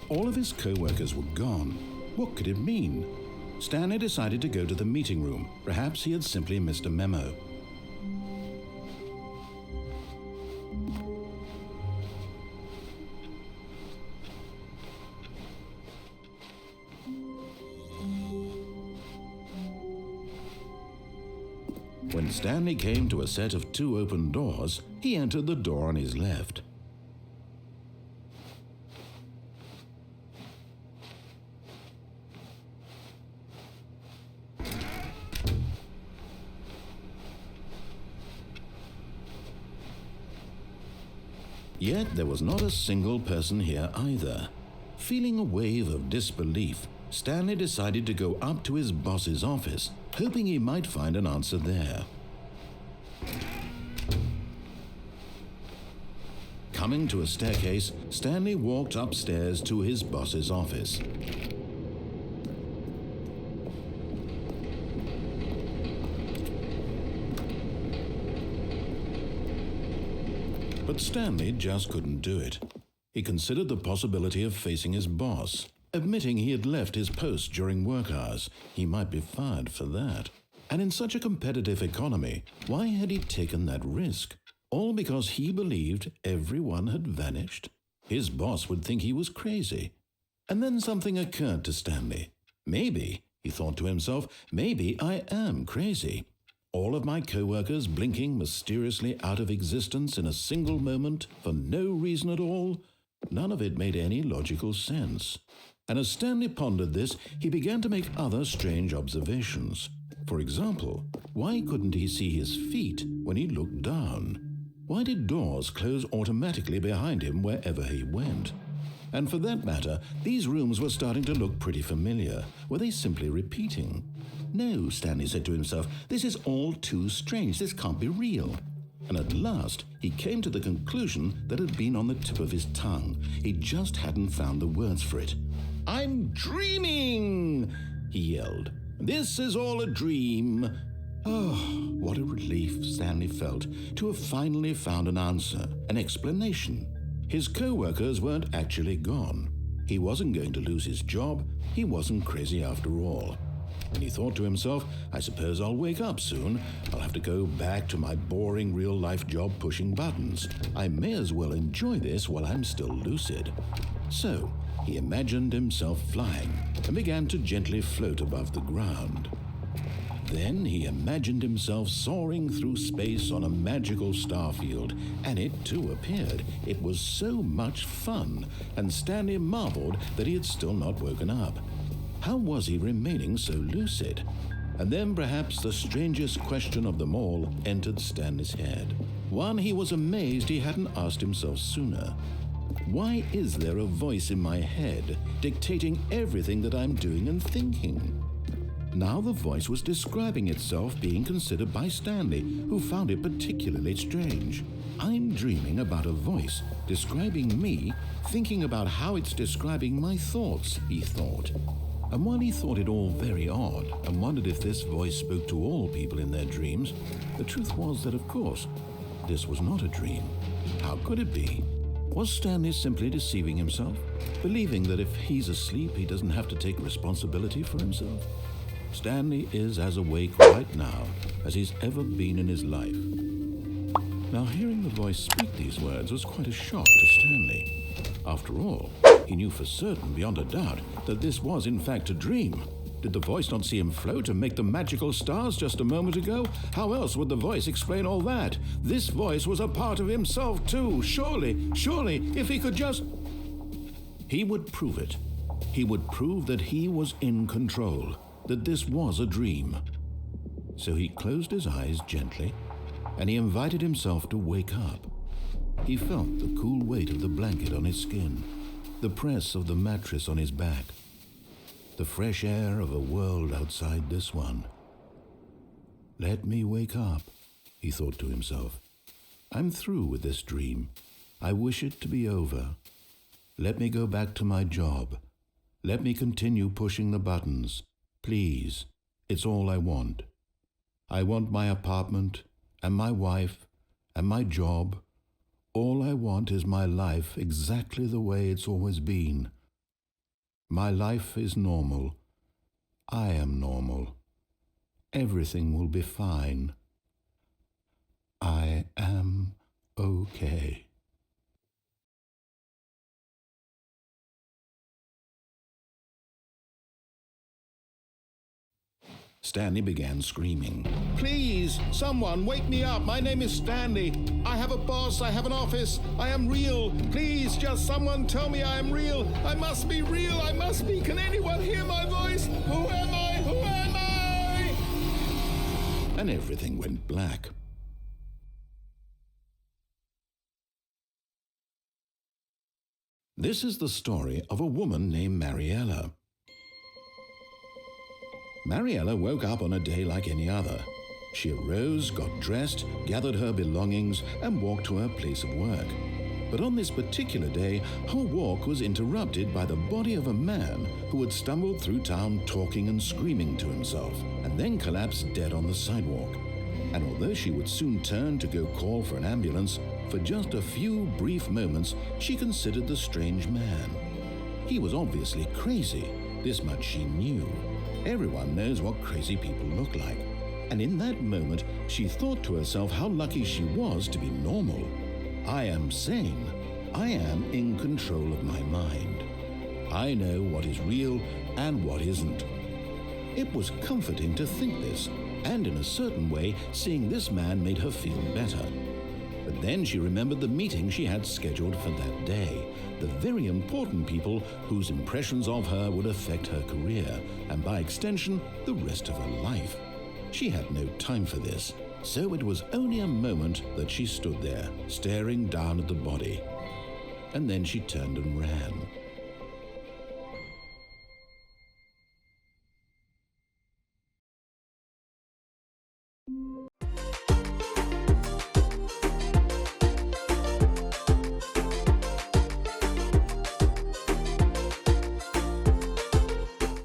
all of his co-workers were gone. What could it mean? Stanley decided to go to the meeting room. Perhaps he had simply missed a memo. When Stanley came to a set of 2 open doors, he entered the door on his left. Yet there was not a single person here either. Feeling a wave of disbelief, Stanley decided to go up to his boss's office, hoping he might find an answer there. Coming to a staircase, Stanley walked upstairs to his boss's office. But Stanley just couldn't do it. He considered the possibility of facing his boss. Admitting he had left his post during work hours, he might be fired for that. And in such a competitive economy, why had he taken that risk? All because he believed everyone had vanished? His boss would think he was crazy. And then something occurred to Stanley. Maybe, he thought to himself, maybe I am crazy. All of my co-workers blinking mysteriously out of existence in a single moment for no reason at all? None of it made any logical sense. And as Stanley pondered this, he began to make other strange observations. For example, why couldn't he see his feet when he looked down? Why did doors close automatically behind him wherever he went? And for that matter, these rooms were starting to look pretty familiar. Were they simply repeating? No, Stanley said to himself, this is all too strange. This can't be real. And at last, he came to the conclusion that had been on the tip of his tongue. He just hadn't found the words for it. "I'm dreaming!" he yelled. "This is all a dream." Oh, what a relief Stanley felt to have finally found an answer, an explanation. His co-workers weren't actually gone. He wasn't going to lose his job. He wasn't crazy after all. And he thought to himself, I suppose I'll wake up soon. I'll have to go back to my boring real-life job pushing buttons. I may as well enjoy this while I'm still lucid. So, he imagined himself flying and began to gently float above the ground. Then he imagined himself soaring through space on a magical starfield, and it too appeared. It was so much fun, and Stanley marveled that he had still not woken up. How was he remaining so lucid? And then perhaps the strangest question of them all entered Stanley's head. One he was amazed he hadn't asked himself sooner. Why is there a voice in my head dictating everything that I'm doing and thinking? Now the voice was describing itself being considered by Stanley, who found it particularly strange. I'm dreaming about a voice describing me, thinking about how it's describing my thoughts, he thought. And while he thought it all very odd and wondered if this voice spoke to all people in their dreams, the truth was that, of course, this was not a dream. How could it be? Was Stanley simply deceiving himself, believing that if he's asleep, he doesn't have to take responsibility for himself? Stanley is as awake right now as he's ever been in his life. Now, hearing the voice speak these words was quite a shock to Stanley. After all, he knew for certain, beyond a doubt, that this was in fact a dream. Did the voice not see him float and make the magical stars just a moment ago? How else would the voice explain all that? This voice was a part of himself too. Surely, if he could just... He would prove it. He would prove that he was in control, that this was a dream. So he closed his eyes gently, and he invited himself to wake up. He felt the cool weight of the blanket on his skin, the press of the mattress on his back, the fresh air of a world outside this one. Let me wake up, he thought to himself. I'm through with this dream. I wish it to be over. Let me go back to my job. Let me continue pushing the buttons. Please, it's all I want. I want my apartment and my wife and my job. All I want is my life exactly the way it's always been. My life is normal. I am normal. Everything will be fine. I am okay. Stanley began screaming. Please, someone, wake me up. My name is Stanley. I have a boss. I have an office. I am real. Please, just someone tell me I am real. I must be real. I must be. Can anyone hear my voice? Who am I? Who am I? And everything went black. This is the story of a woman named Mariella. Mariella woke up on a day like any other. She arose, got dressed, gathered her belongings, and walked to her place of work. But on this particular day, her walk was interrupted by the body of a man who had stumbled through town talking and screaming to himself, and then collapsed dead on the sidewalk. And although she would soon turn to go call for an ambulance, for just a few brief moments she considered the strange man. He was obviously crazy, this much she knew. Everyone knows what crazy people look like. And in that moment, she thought to herself how lucky she was to be normal. I am sane. I am in control of my mind. I know what is real and what isn't. It was comforting to think this, and in a certain way, seeing this man made her feel better. But then she remembered the meeting she had scheduled for that day, the very important people whose impressions of her would affect her career, and by extension, the rest of her life. She had no time for this, so it was only a moment that she stood there, staring down at the body. And then she turned and ran.